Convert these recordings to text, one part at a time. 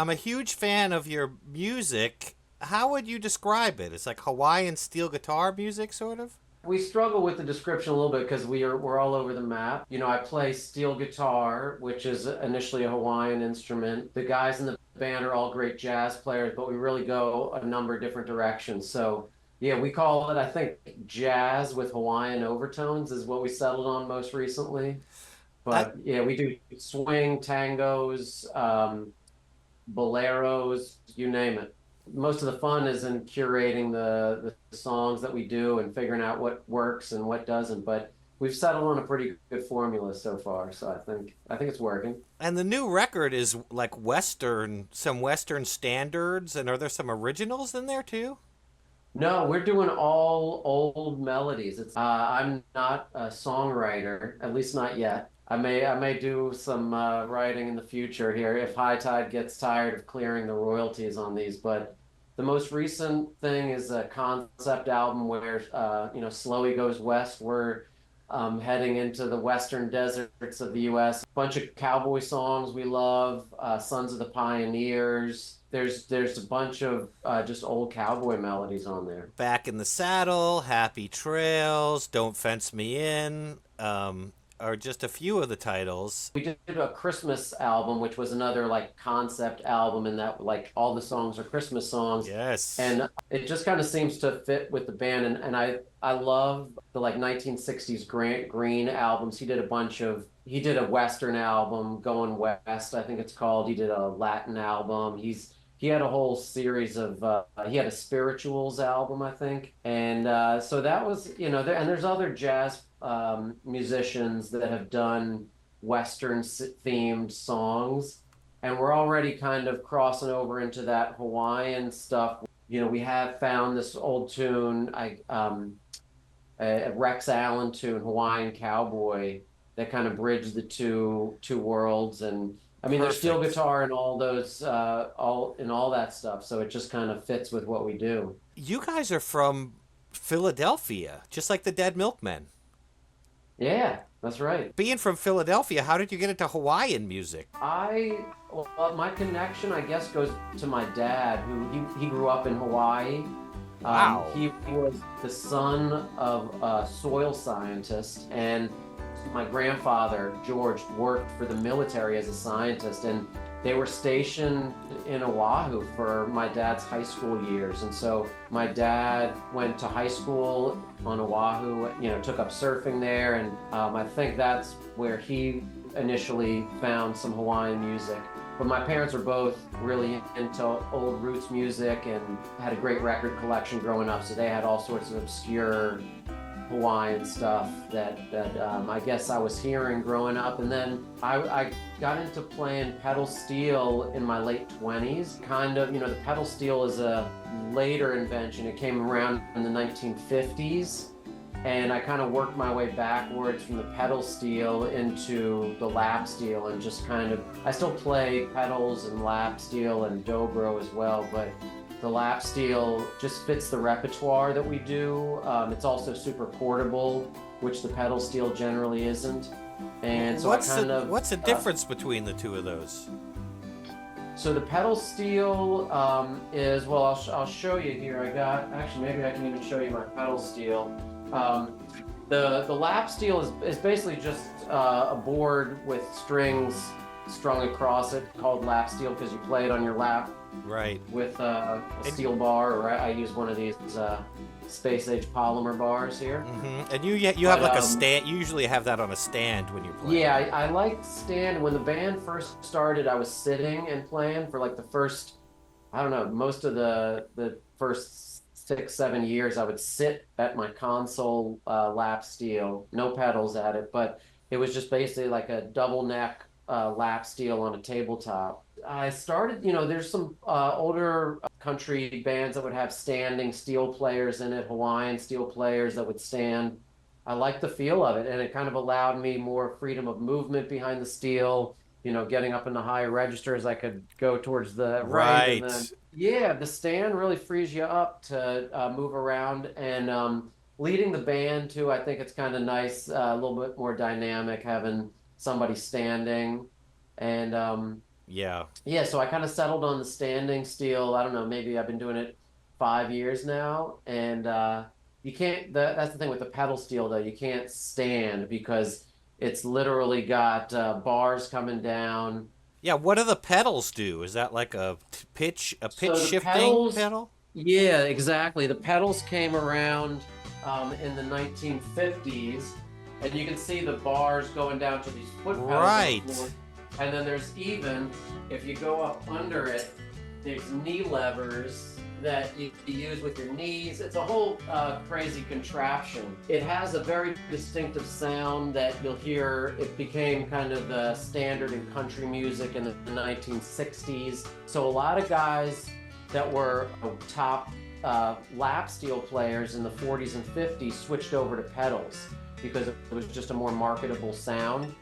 I'm a huge fan of your music. How would you describe it? It's like Hawaiian steel guitar music, sort of? We struggle with the description a little bit because we're all over the map. I play steel guitar, which is initially a Hawaiian instrument. The guys in the band are all great jazz players, but we really go a number of different directions. So, yeah, we call it, I think, jazz with Hawaiian overtones is what we settled on most recently. I, But yeah, we do swing, tangos, boleros, you name it. Most of the fun is in curating the songs that we do and figuring out what works and what doesn't. But we've settled on a pretty good formula so far. So I think it's working. and the new record is like Western, some Western standards, and are there some originals in there too? No, we're doing all old melodies. I'm not a songwriter, at least not yet. I may do some writing in the future here if High Tide gets tired of clearing the royalties on these. But the most recent thing is a concept album where Slowey Goes West. We're heading into the western deserts of the U.S. Bunch of cowboy songs we love, Sons of the Pioneers. There's a bunch of just old cowboy melodies on there. Back in the Saddle, Happy Trails, Don't Fence Me In, are just a few of the titles. We did a Christmas album, which was another like concept album, in that like all the songs are Christmas songs, Yes. and it just kind of seems to fit with the band. And I love the like 1960s Grant Green albums. He did a Western album, Going West, I think it's called. He did a Latin album. He had a whole series of he had a spirituals album, I think, and so that was and there's other jazz musicians that have done Western themed songs, and we're already kind of crossing over into that Hawaiian stuff. We have found this old tune, a Rex Allen tune, Hawaiian Cowboy, that kind of bridged the two worlds. And I mean, there's steel Perfect. guitar and all those, all that stuff. So it just kind of fits with what we do. You guys are from Philadelphia, just like the Dead Milkmen. Yeah, that's right. Being from Philadelphia, how did you get into Hawaiian music? My connection, I guess, goes to my dad, who he grew up in Hawaii. Wow. He was the son of a soil scientist, and my grandfather, George, worked for the military as a scientist, and they were stationed in Oahu for my dad's high school years. And so my dad went to high school on Oahu, took up surfing there, and I think that's where he initially found some Hawaiian music. But my parents were both really into old roots music and had a great record collection growing up, so they had all sorts of obscure Hawaiian stuff that I guess I was hearing growing up. And then I got into playing pedal steel in my late 20s. Kind of, the pedal steel is a later invention. It came around in the 1950s. And I kind of worked my way backwards from the pedal steel into the lap steel, and just kind of, I still play pedals and lap steel and dobro as well, but the lap steel just fits the repertoire that we do. It's also super portable, which the pedal steel generally isn't. And so What's the difference between the two of those? so the pedal steel is, well, I'll show you here. Actually, maybe I can even show you my pedal steel. Um, the lap steel is basically just a board with strings strung across it, called lap steel because you play it on your lap Right. with a steel bar, or I use one of these space age polymer bars here. And you have But like a stand. You usually have that on a stand when you're playing. yeah, I like stand. When the band first started, I was sitting and playing for like the first, I don't know, most of the first 6, 7 years. I would sit at my console lap steel, no pedals at it, but it was just basically like a double neck lap steel on a tabletop. I started, there's some older country bands that would have standing steel players in it, Hawaiian steel players that would stand. I liked the feel of it, and it kind of allowed me more freedom of movement behind the steel. Getting up in the higher registers, I could go towards the right, and then Right. yeah, the stand really frees you up to move around, and leading the band too. I think it's kind of nice, a little bit more dynamic having somebody standing, and Yeah. Yeah, so I kind of settled on the standing steel. I don't know, maybe I've been doing it 5 years now, and you can't. That's the thing with the pedal steel, though. You can't stand because it's literally got bars coming down. Yeah, what do the pedals do? Is that like a pitch So the shifting pedals, pedal? yeah, exactly. The pedals came around in the 1950s, and you can see the bars going down to these foot pedals on the floor. Right. And then there's even, if you go up under it, there's knee levers that you use with your knees. It's a whole crazy contraption. It has a very distinctive sound that you'll hear. It became kind of the standard in country music in the 1960s. So a lot of guys that were top lap steel players in the 40s and 50s switched over to pedals because it was just a more marketable sound.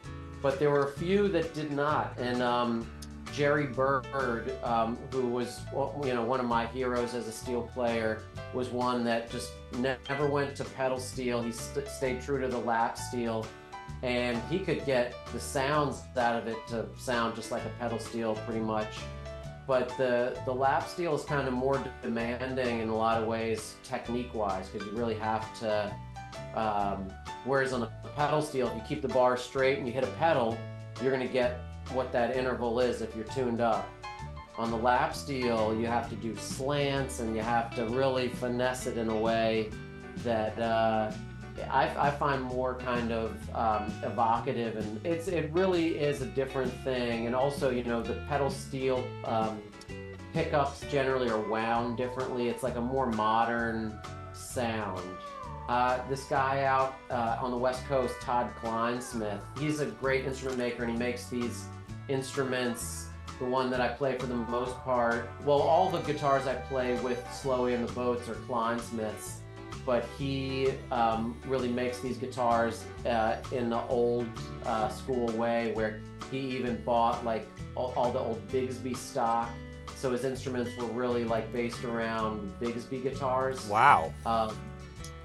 But there were a few that did not. And Jerry Bird, who was one of my heroes as a steel player, was one that just never went to pedal steel. He stayed true to the lap steel, and he could get the sounds out of it to sound just like a pedal steel pretty much. But the lap steel is kind of more demanding in a lot of ways, technique-wise, because you really have to. Whereas on a pedal steel, if you keep the bar straight and you hit a pedal, you're going to get what that interval is if you're tuned up. On the lap steel, you have to do slants and you have to really finesse it in a way that I find more kind of evocative, and it really is a different thing. And also, the pedal steel pickups generally are wound differently. It's like a more modern sound. This guy out on the West Coast, Todd Kleinsmith, he's a great instrument maker, and he makes these instruments. The one that I play for the most part, well, all the guitars I play with Slowey and The Boats are Kleinsmiths, but he really makes these guitars in the old school way, where he even bought like all the old Bigsby stock. So his instruments were really like based around Bigsby guitars. Wow.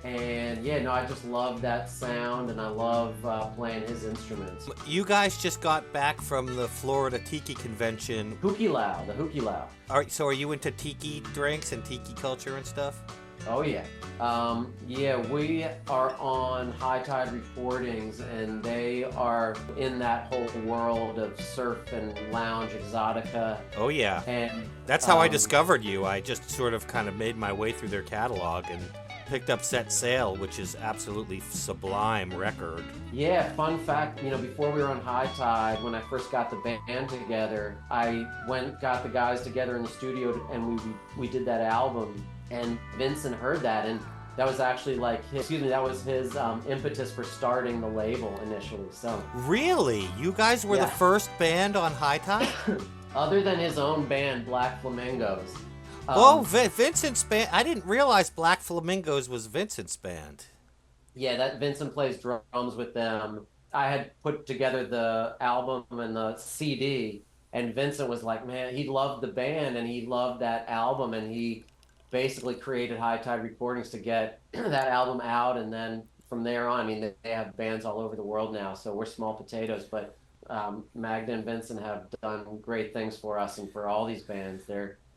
And yeah, no, I just love that sound, and I love playing his instruments. You guys just got back from the Florida Tiki Convention. The Hookie Low. So are you into Tiki Drinks and Tiki culture and stuff? Oh yeah. Yeah, we are on High Tide Recordings, and they are in that whole world of surf and lounge exotica. Oh yeah. And that's how I discovered you. I just sort of kind of made my way through their catalog and picked up Set Sail, which is absolutely sublime record. Yeah, fun fact, before we were on High Tide, when I first got the band together, I got the guys together in the studio, and we did that album, and Vincent heard that, and that was actually like his impetus for starting the label initially. So really, you guys were the first band on High Tide? Other than his own band, Black Flamingos. Vincent's band. I didn't realize Black Flamingos was Vincent's band. Yeah, that Vincent plays drums with them. I had put together the album and the CD, and Vincent was like, man, he loved the band and he loved that album, and he basically created High Tide Recordings to get that album out. And then from there on, I mean, they have bands all over the world now, so we're small potatoes, but Magda and Vincent have done great things for us and for all these bands.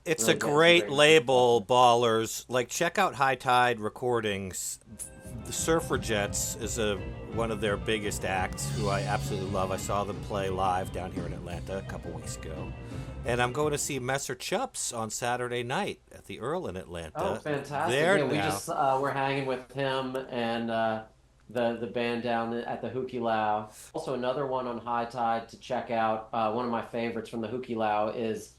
It's really a great label, ballers. Like, check out High Tide Recordings. The Surfrajettes is one of their biggest acts, who I absolutely love. I saw them play live down here in Atlanta a couple weeks ago. And I'm going to see Messer Chups on Saturday night at the Earl in Atlanta. Oh, fantastic. We're hanging with him and the band down at the Hookie Low. Also, another one on High Tide to check out. One of my favorites from the Hookie Low is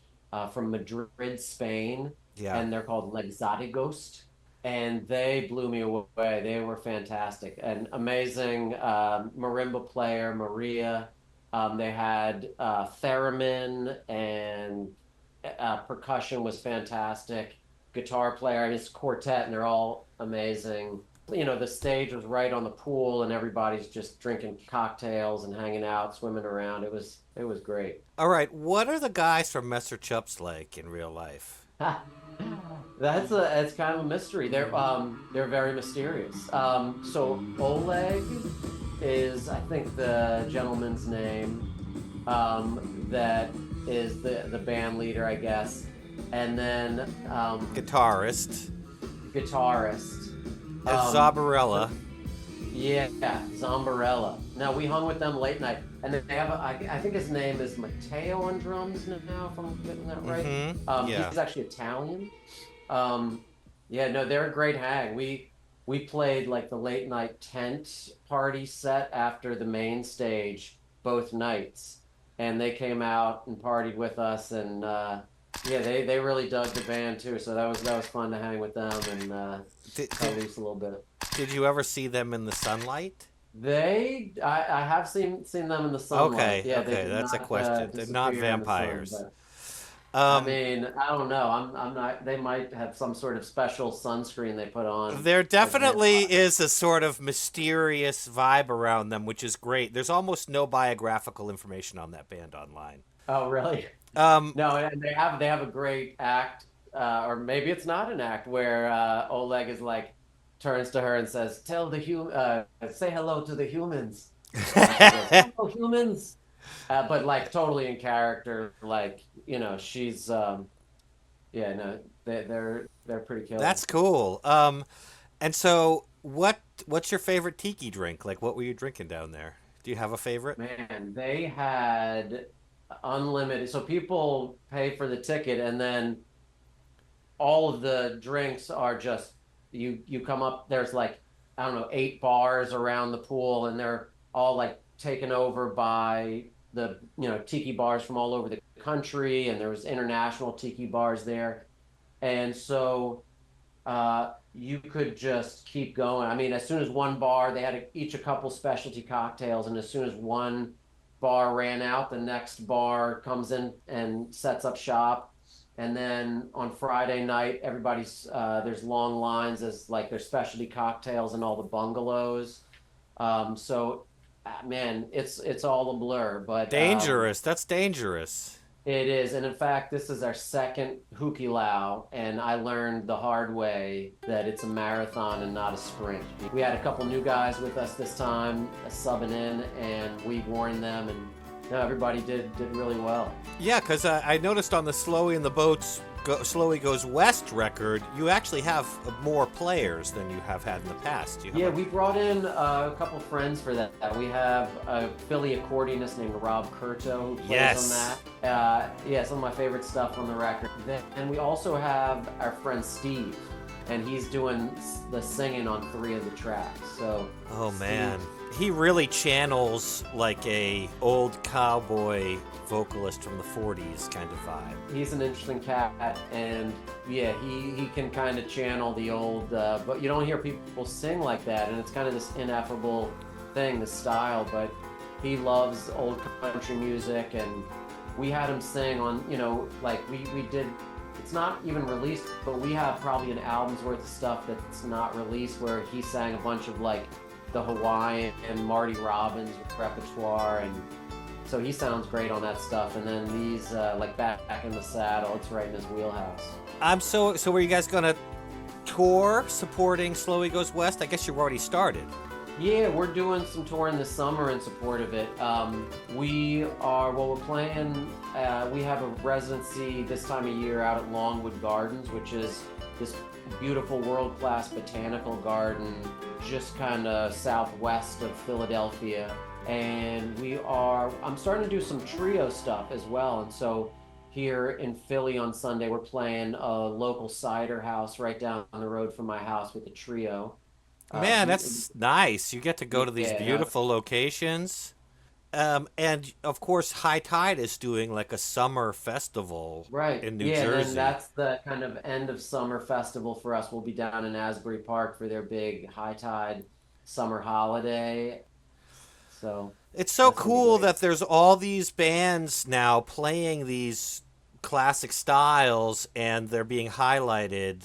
from Madrid, Spain, and they're called L'exoticos, and they blew me away. They were fantastic. An amazing marimba player, Maria. They had theremin, and percussion was fantastic. Guitar player, I mean, it's a quartet, and they're all amazing. The stage was right on the pool, and everybody's just drinking cocktails and hanging out, swimming around. It was great. All right, what are the guys from Messer Chups like in real life? It's kind of a mystery. They're very mysterious. So Oleg is, I think, the gentleman's name that is the band leader, I guess, and then Guitarist. guitarist. As Um, Zabarella. yeah, Zombarella. No, we hung with them late night, and they have I think his name is Matteo on drums now, if I'm getting that right. Yeah. He's actually Italian. Um, yeah, no, they're a great hang. We played like the late night tent party set after the main stage both nights, and they came out and partied with us, and yeah, they really dug the band too. So that was fun to hang with them and Did, cut did, loose a little bit. did you ever see them in the sunlight? I have seen them in the sunlight. Okay, Yeah, they okay, did that's a not question. They're not disappear in the sun, vampires. but I Um, mean, I don't know. I'm not. They might have some sort of special sunscreen they put on there as definitely vampires. is a sort of mysterious vibe around them, which is great. There's almost no biographical information on that band online. Oh, really? Um, No, and they have a great act, or maybe it's not an act where Oleg is like turns to her and says, say hello to the humans," and she goes, "Hello, humans," but like totally in character, like she's yeah, no, they're pretty killer. that's cool. And so what's your favorite tiki drink? Like, what were you drinking down there? Do you have a favorite? Man, they had unlimited, so people pay for the ticket, and then all of the drinks are just you come up. There's like I don't know 8 bars around the pool, and they're all like taken over by the tiki bars from all over the country, and there was international tiki bars there, and so you could just keep going. I mean, as soon as one bar, they had each a couple specialty cocktails, and as soon as one bar ran out, the next bar comes in and sets up shop. And then on Friday night, everybody's there's long lines as like their specialty cocktails in all the bungalows. So, man, it's all a blur, but Dangerous. That's dangerous. it is, and in fact, this is our second Huki Lao, and I learned the hard way that it's a marathon and not a sprint. We had a couple new guys with us this time, subbing in, and we warned them, and no, everybody did really well. Yeah, because I noticed on the Slowey and the Boats Slowey Goes West record, you actually have more players than you have had in the past. You have Yeah, we brought in a couple friends for that. We have a Philly accordionist named Rob Curto who plays Yes. on that. Yeah, some of my favorite stuff on the record. And we also have our friend Steve, and he's doing the singing on 3 of the tracks. So, Oh Steve, man, he really channels like a old cowboy vocalist from the 40s kind of vibe. he's an interesting cat, and yeah, he can kind of channel the old, but you don't hear people sing like that, and it's kind of this ineffable thing, this style, but he loves old country music, and we had him sing on, like we did, it's not even released, but we have probably an album's worth of stuff that's not released where he sang a bunch of like the Hawaiian and Marty Robbins repertoire, and so he sounds great on that stuff. And then these like back in the saddle, it's right in his wheelhouse. So were you guys gonna tour supporting Slowey Goes West? I guess you've already started. Yeah, we're doing some touring this summer in support of it. We're playing, we have a residency this time of year out at Longwood Gardens, which is this beautiful world-class botanical garden just kind of southwest of Philadelphia. And I'm starting to do some trio stuff as well. And so here in Philly on Sunday, we're playing a local cider house right down the road from my house with a trio. Man, that's nice. You get to go to these Yeah, beautiful locations. And of course, High Tide is doing like a summer festival right. in New Yeah, and then Jersey. that's the kind of end of summer festival for us. We'll be down in Asbury Park for their big high tide summer holiday. So It's so that's gonna be cool great. that there's all these bands now playing these classic styles and they're being highlighted.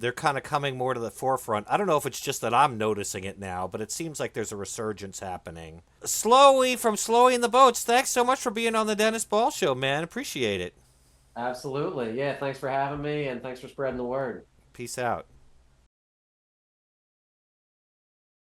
They're kind of coming more to the forefront. I don't know if it's just that I'm noticing it now, but it seems like there's a resurgence happening. Slowey from Slowey and The Boats, thanks so much for being on the Dennis Ball Show, man. Appreciate it. Absolutely. Yeah, thanks for having me and thanks for spreading the word. Peace out.